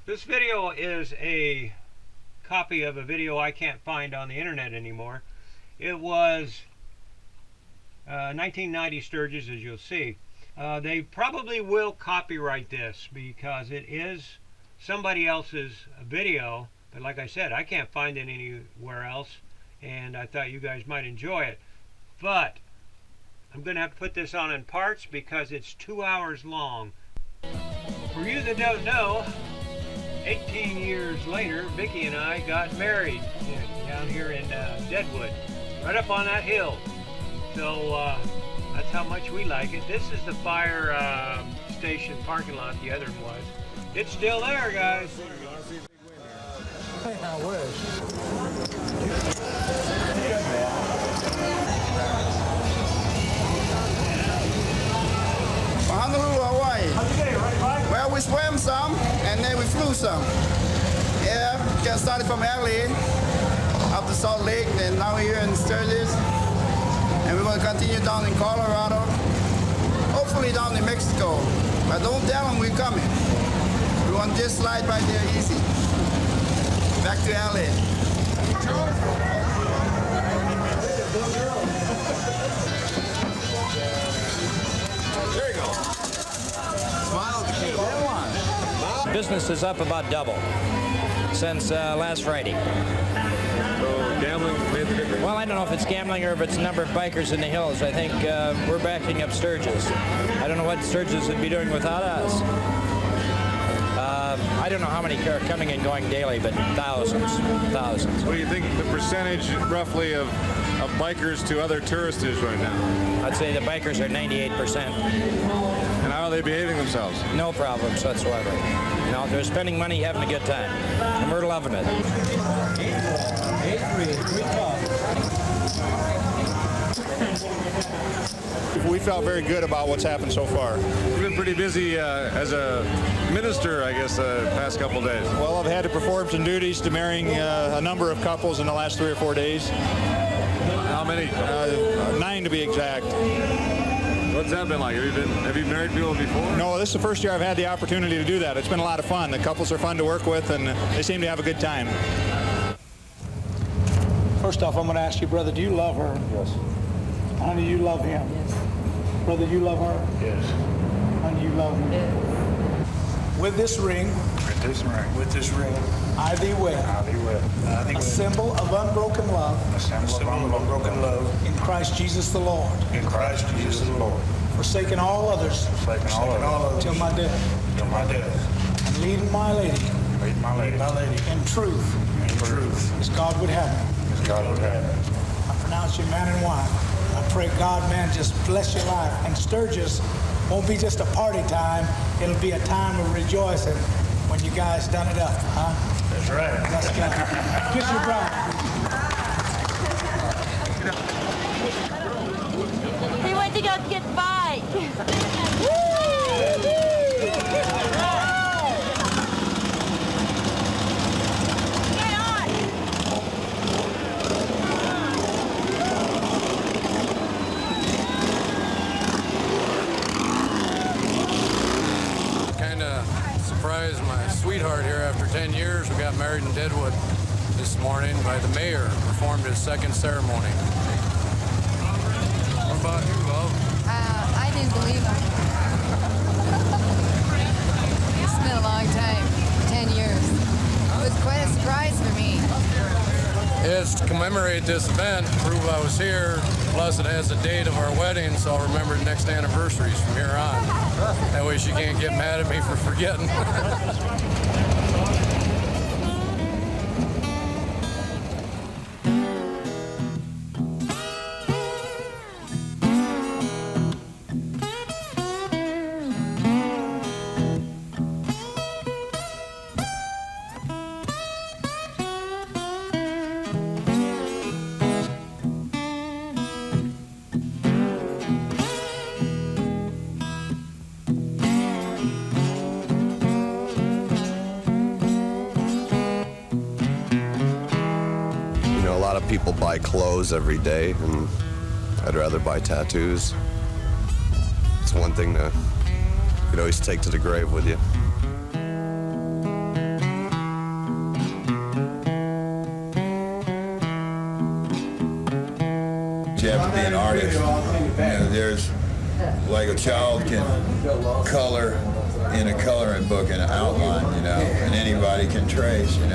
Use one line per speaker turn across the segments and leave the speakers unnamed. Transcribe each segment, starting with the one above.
This video is a copy of a video I can't find on the internet anymore. It was 1990 Sturgis, as you'll see. They probably will copyright this because it is somebody else's video, but like I said, I can't find it anywhere else, and I thought you guys might enjoy it. But I'm going to have to put this on in parts because it's 2 hours long. For you that don't know, 18 years later, Vicki and I got married down here in Deadwood, right up on that hill. So that's how much we like it. This is the fire station parking lot. The other one was. It's still there, guys.
Hey, I wish.
Honolulu, Hawaii.
How'd you get it, right, Mike?
Well, we swam some, and then we flew some. Yeah, got started from LA, up to Salt Lake, and now we're here in Sturgis. And we're going to continue down in Colorado, hopefully down in Mexico. But don't tell them we're coming. We want to just slide by there easy. Back to LA.
There you go. Smile at the kid.
Business is up about double since last Friday.
So gambling made the difference?
Well, I don't know if it's gambling or if it's the number of bikers in the hills. I think we're backing up Sturgis. I don't know what Sturgis would be doing without us. I don't know how many are coming and going daily, but thousands.
What do you think the percentage roughly of bikers to other tourists is right now?
I'd say the bikers are 98%.
And how are they behaving themselves?
No problems whatsoever. No, they're spending money, having a good time. And we're loving it.
We felt very good about what's happened so far.
You've been pretty busy as a minister, I guess, the past couple of days.
Well, I've had to perform some duties to marrying a number of couples in the last 3 or 4 days.
How many?
9 to be exact.
What's that been like? Have you married people before?
No, this is the first year I've had the opportunity to do that. It's been a lot of fun. The couples are fun to work with, and they seem to have a good time.
First off, I'm going to ask you, brother, do you love her?
Yes.
Honey, you love him? Yes. Brother, you love her?
Yes.
Honey, you love him?
Yes.
With this ring,
With this ring,
I thee wed, a symbol of unbroken love
a symbol of unbroken love
in Christ Jesus the Lord,
in Christ Jesus the Lord,
forsaking all others
forsaking all others
till my death,
till my death,
and leading my lady
lead my lady
in truth
in truth,
as God would have me.
as God would have it.
I pronounce you man and wife. I pray God, man, just bless your life. And Sturgis won't be just a party time. It'll be a time of rejoicing when you guys done it up, huh?
That's right.
Let's go. Kiss your bride.
He went to go get the bike. Get on.
Kind of surprised my sweetheart here after 10 years. We got married in Deadwood this morning by the mayor, performed his second ceremony. What about you, love?
I didn't believe him. It's been a long time, 10 years. It was quite a surprise for me.
It's to commemorate this event, prove I was here, plus it has the date of our wedding, so I'll remember the next anniversaries from here on. That way she can't get mad at me for forgetting.
A lot of people buy clothes every day, and I'd rather buy tattoos. It's one thing to, you could always take to the grave with you.
about being artists. There's like a child can color in a coloring book in an outline, and anybody can trace, And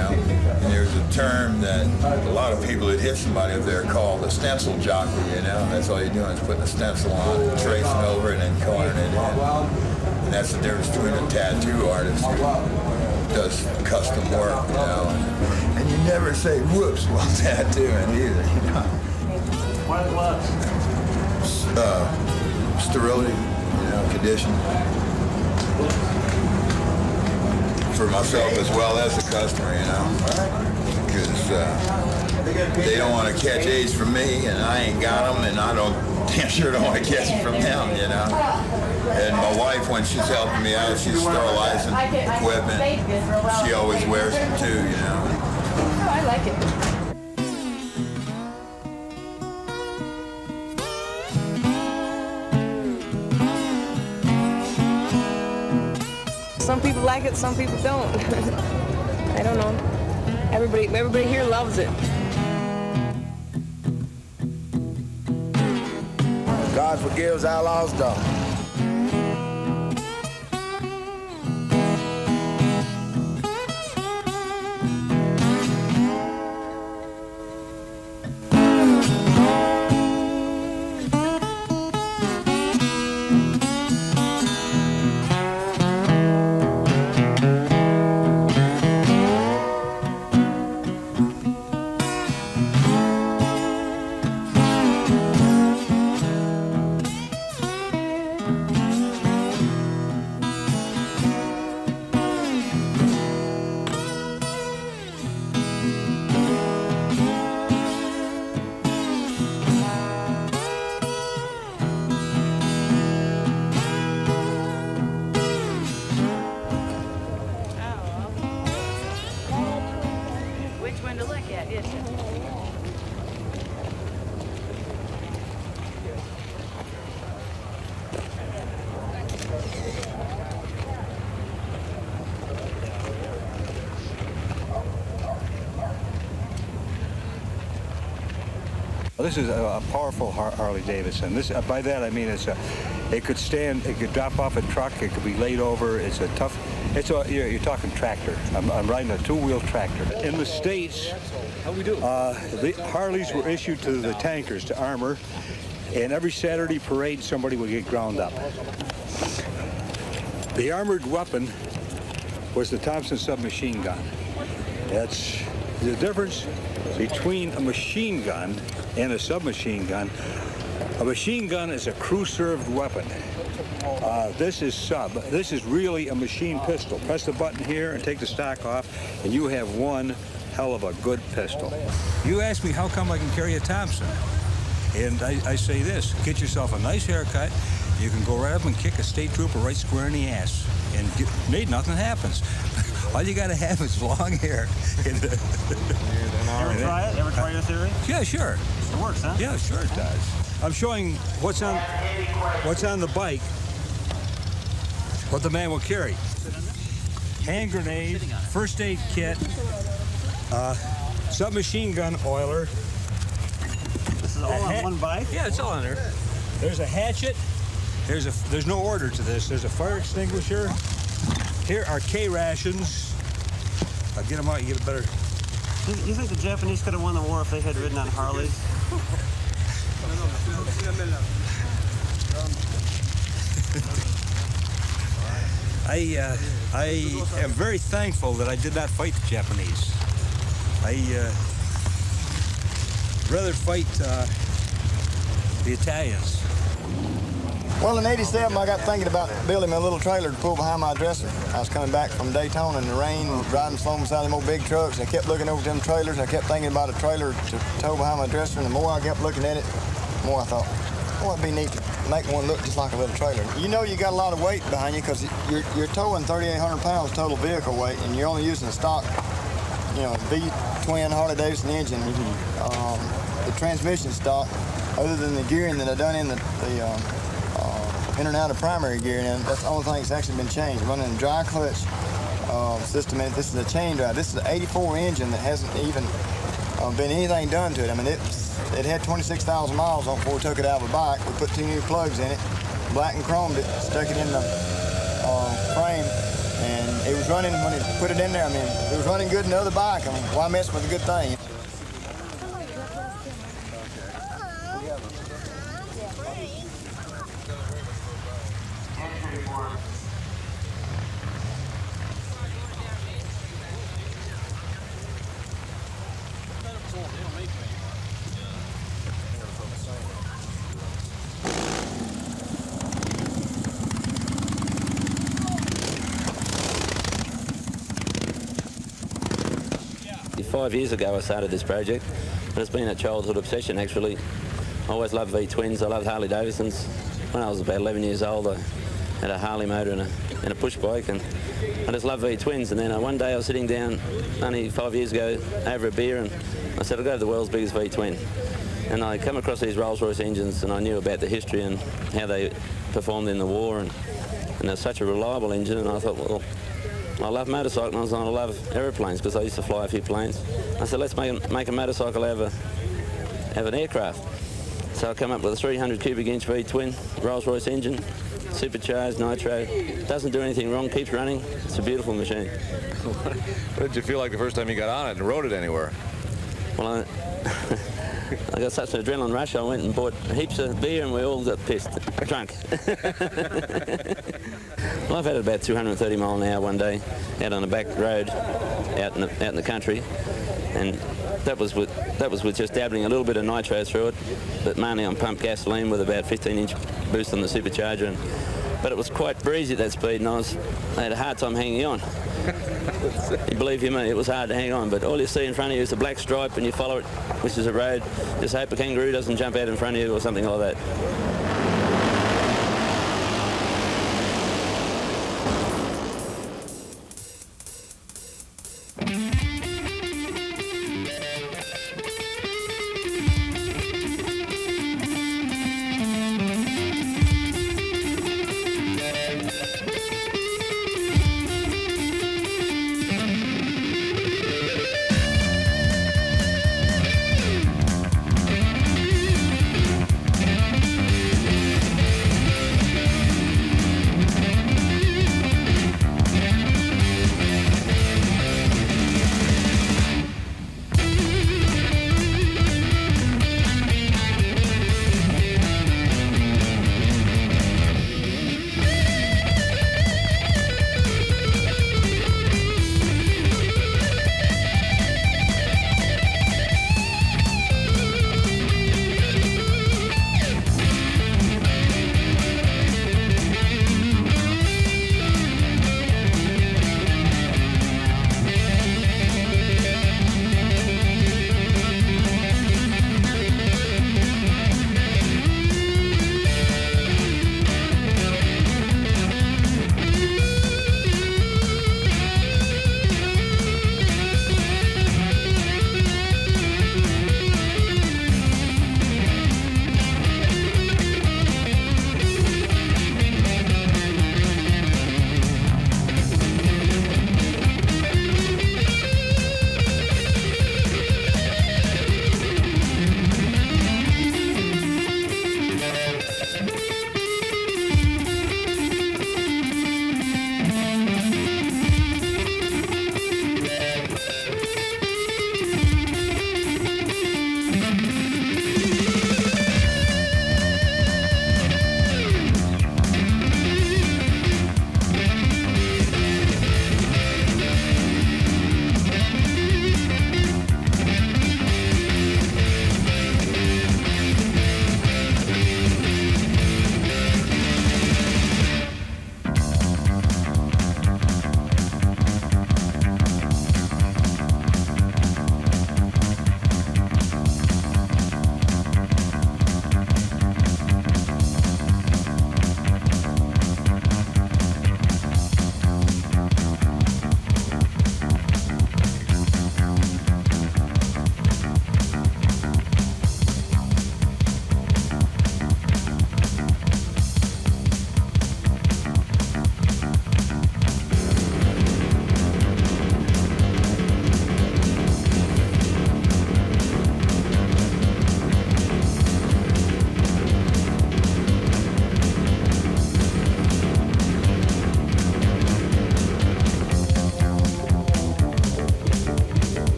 there's a term that a lot of people that hit somebody up there call the stencil jockey, That's all you're doing is putting a stencil on it, tracing over it, and then coloring it in. And that's the difference between a tattoo artist who does custom work, And you never say whoops while tattooing either,
Why gloves?
Sterility, condition. For myself as well as the customer, because they don't want to catch AIDS from me, and I ain't got them, and I sure don't want to catch them from them, And my wife, when she's helping me out, she's sterilizing equipment. She always wears them too,
Oh, I like it.
Some people like it, some people don't. I don't know. Everybody here loves it.
God forgives, outlaws don't.
This is a powerful Harley Davidson. By that I mean it could stand, it could drop off a truck, it could be laid over. It's a tough. You're talking tractor. I'm riding a two-wheel tractor. In the States, the Harleys were issued to the tankers to armor, and every Saturday parade somebody would get ground up. The armored weapon was the Thompson submachine gun. That's the difference between a machine gun and a submachine gun. A machine gun is a crew-served weapon. This is sub. This is really a machine pistol. Press the button here and take the stock off, and you have one hell of a good pistol. You ask me how come I can carry a Thompson, and I say this: get yourself a nice haircut. You can go right up and kick a state trooper right square in the ass, and nothing happens. All you gotta have is long hair.
Ever try it? Ever try your theory?
Yeah, sure.
It works, huh?
Yeah, sure it does. I'm showing what's on the bike, what the man will carry. Hand grenade, first aid kit, submachine gun oiler.
This is all on one bike?
Yeah, it's all on there. There's a hatchet. There's no order to this. There's a fire extinguisher. Here are K rations. I'll get them out. You get a better.
You think the Japanese could have won the war if they had ridden on Harleys?
I am very thankful that I did not fight the Japanese. Rather fight the Italians.
Well, in '87, I got thinking about building me a little trailer to pull behind my dresser. I was coming back from Daytona in the rain, driving slow beside them old big trucks, and I kept looking over them trailers, and I kept thinking about a trailer to tow behind my dresser, and the more I kept looking at it, the more I thought, oh, it'd be neat to make one look just like a little trailer. You know you got a lot of weight behind you because you're towing 3,800 pounds total vehicle weight, and you're only using a stock, V-twin Harley-Davidson engine. The transmission stock, other than the gearing that I done in the in and out of primary gear, and that's the only thing that's actually been changed. Running a dry clutch system, and this is a chain drive. This is an '84 engine that hasn't even been anything done to it. I mean, it's It had 26,000 miles on before we took it out of the bike. We put 2 new plugs in it, black and chromed it, stuck it in the frame, and it was running when it put it in there. I mean, it was running good in the other bike. I mean, why mess with a good thing?
Five years ago I started this project, but it's been a childhood obsession actually. I always loved V-twins, I loved Harley Davidsons. When I was about 11 years old I had a Harley motor and a push bike, and I just loved V-twins. And then one day I was sitting down only 5 years ago over a beer, and I said I'll go to the world's biggest V-twin. And I come across these Rolls-Royce engines, and I knew about the history and how they performed in the war, and they're such a reliable engine, and I thought, well, I love motorcycles and I love aeroplanes because I used to fly a few planes. I said, let's make a motorcycle have an aircraft. So I come up with a 300 cubic inch V-twin Rolls-Royce engine, supercharged, nitro. Doesn't do anything wrong, keeps running. It's a beautiful machine.
What did you feel like the first time you got on it and rode it anywhere?
Well, I got such an adrenaline rush, I went and bought heaps of beer and we all got pissed, drunk. Well, I've had it about 230 mile an hour one day out on a back road out in the country, and that was with just dabbling a little bit of nitro through it, but mainly on pumped gasoline with about 15-inch boost on the supercharger. But it was quite breezy at that speed, and I had a hard time hanging on. You believe you me, it was hard to hang on, but all you see in front of you is a black stripe and you follow it, which is a road. Just hope a kangaroo doesn't jump out in front of you or something like that.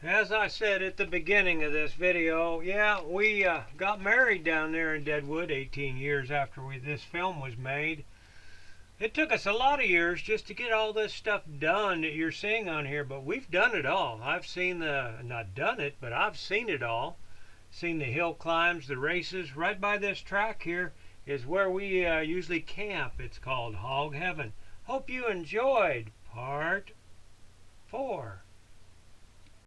As I said at the beginning of this video, yeah, we got married down there in Deadwood 18 years after this film was made. It took us a lot of years just to get all this stuff done that you're seeing on here, but we've done it all. I've seen not done it, but I've seen it all. Seen the hill climbs, the races. Right by this track here is where we usually camp. It's called Hog Heaven. Hope you enjoyed part 4.